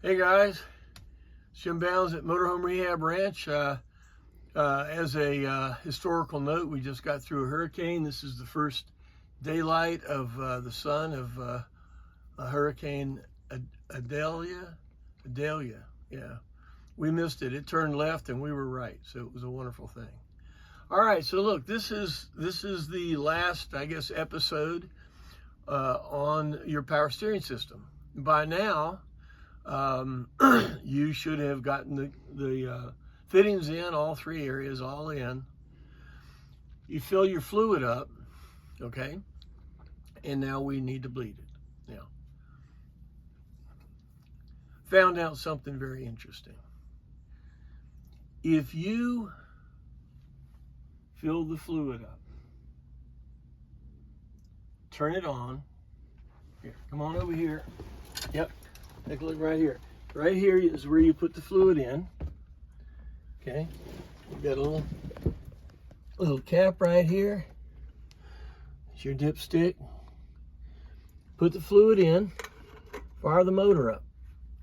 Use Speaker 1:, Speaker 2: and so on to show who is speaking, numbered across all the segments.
Speaker 1: Hey guys, it's Jim Bounds at Motorhome Rehab Ranch. As a historical note, we just got through a hurricane. This is the first daylight of the sun of Hurricane Idalia. Yeah, we missed it. It turned left and we were right, so it was a wonderful thing. All right, so look, this is the last, I guess, episode on your power steering system. By now, you should have gotten the fittings in, all three areas, all in. You fill your fluid up, okay? And now we need to bleed it. Now, found out something very interesting. If you fill the fluid up, turn it on. Here, come on over here. Yep. Take a look right here. Right here is where you put the fluid in. Okay, you got a little cap right here. It's your dipstick. Put the fluid in. Fire the motor up.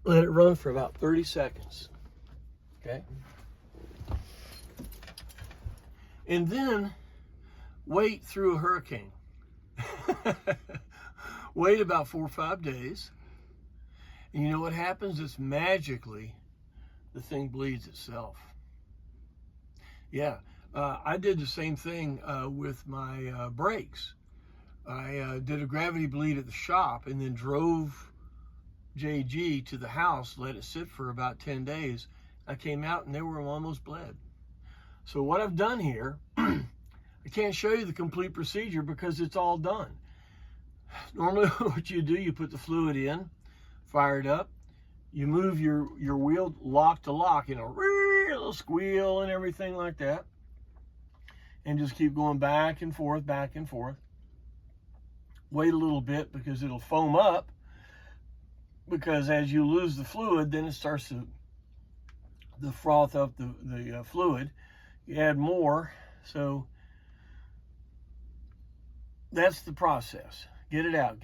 Speaker 1: Let it run for about 30 seconds. Okay. And then wait through a hurricane. Wait about 4 or 5 days. And you know what happens? It's magically, the thing bleeds itself. Yeah, I did the same thing with my brakes. I did a gravity bleed at the shop and then drove JG to the house, let it sit for about 10 days. I came out and they were almost bled. So what I've done here, I can't show you the complete procedure because it's all done. Normally what you do, you put the fluid in, fire it up, you move your wheel lock to lock, you know, a little squeal and everything like that, and just keep going back and forth. Wait a little bit because it'll foam up, because as you lose the fluid, then it starts to froth up the fluid. You add more, so that's the process. Get it out.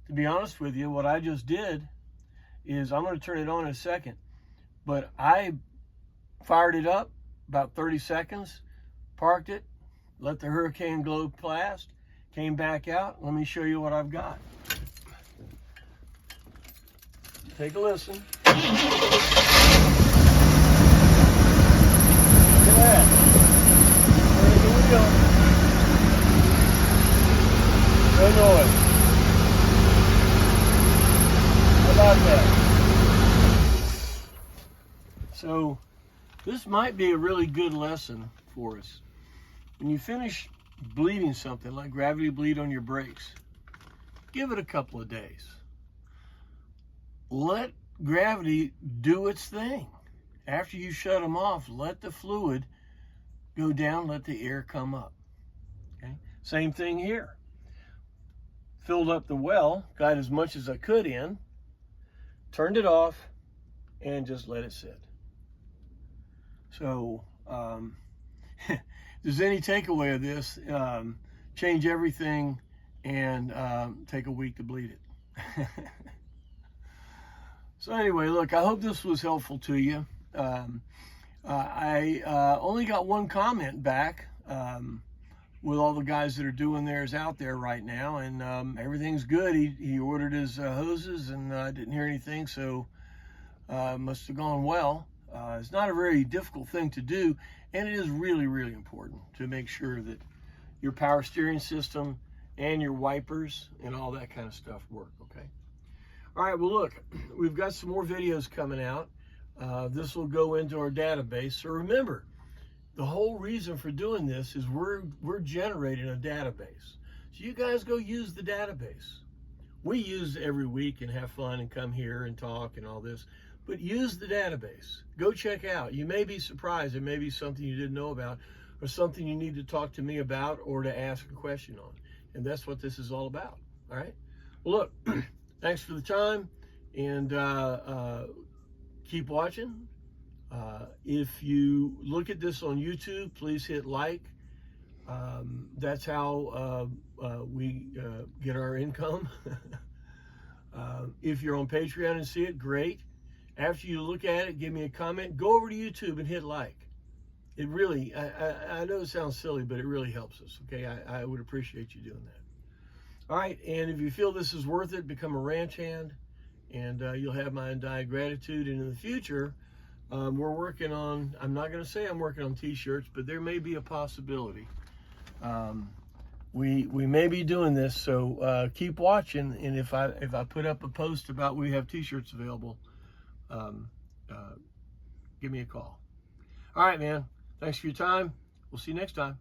Speaker 1: To be honest with you, what I just did is, I'm going to turn it on in a second, but I fired it up about 30 seconds, parked it, let the hurricane glow blast, came back out. Let me show you what I've got. Take a listen. Look at that. Turn the wheel. No noise. About that. So this might be a really good lesson for us. When you finish bleeding something like gravity bleed on your brakes, give it a couple of days. Let gravity do its thing. After you shut them off, let the fluid go down, let the air come up. Okay? Same thing here. Filled up the well, got as much as I could in, turned it off, and just let it sit. So, if there's any takeaway of this, change everything and take a week to bleed it. So anyway, look, I hope this was helpful to you. I only got one comment back with all the guys that are doing theirs out there right now, and everything's good. He ordered his hoses, and I didn't hear anything, so must have gone well. It's not a very difficult thing to do, and it is really, really important to make sure that your power steering system and your wipers and all that kind of stuff work, okay? All right, well, look, we've got some more videos coming out. This will go into our database. So remember, the whole reason for doing this is we're generating a database. So you guys go use the database. We use it every week and have fun and come here and talk and all this, but use the database. Go check out. You may be surprised. It may be something you didn't know about, or something you need to talk to me about or to ask a question on. And that's what this is all about. All right. Well, look, thanks for the time, and keep watching. If you look at this on YouTube, please hit like. That's how we get our income. If you're on Patreon and see it, great. After you look at it, give me a comment. Go over to YouTube and hit like. It really, I know it sounds silly, but it really helps us, okay? I would appreciate you doing that. All right, and if you feel this is worth it, become a ranch hand, and you'll have my undying gratitude. And in the future, we're working on, I'm not going to say I'm working on t-shirts, but there may be a possibility. We may be doing this, so keep watching, and if I put up a post about we have t-shirts available, give me a call. All right, man. Thanks for your time. We'll see you next time.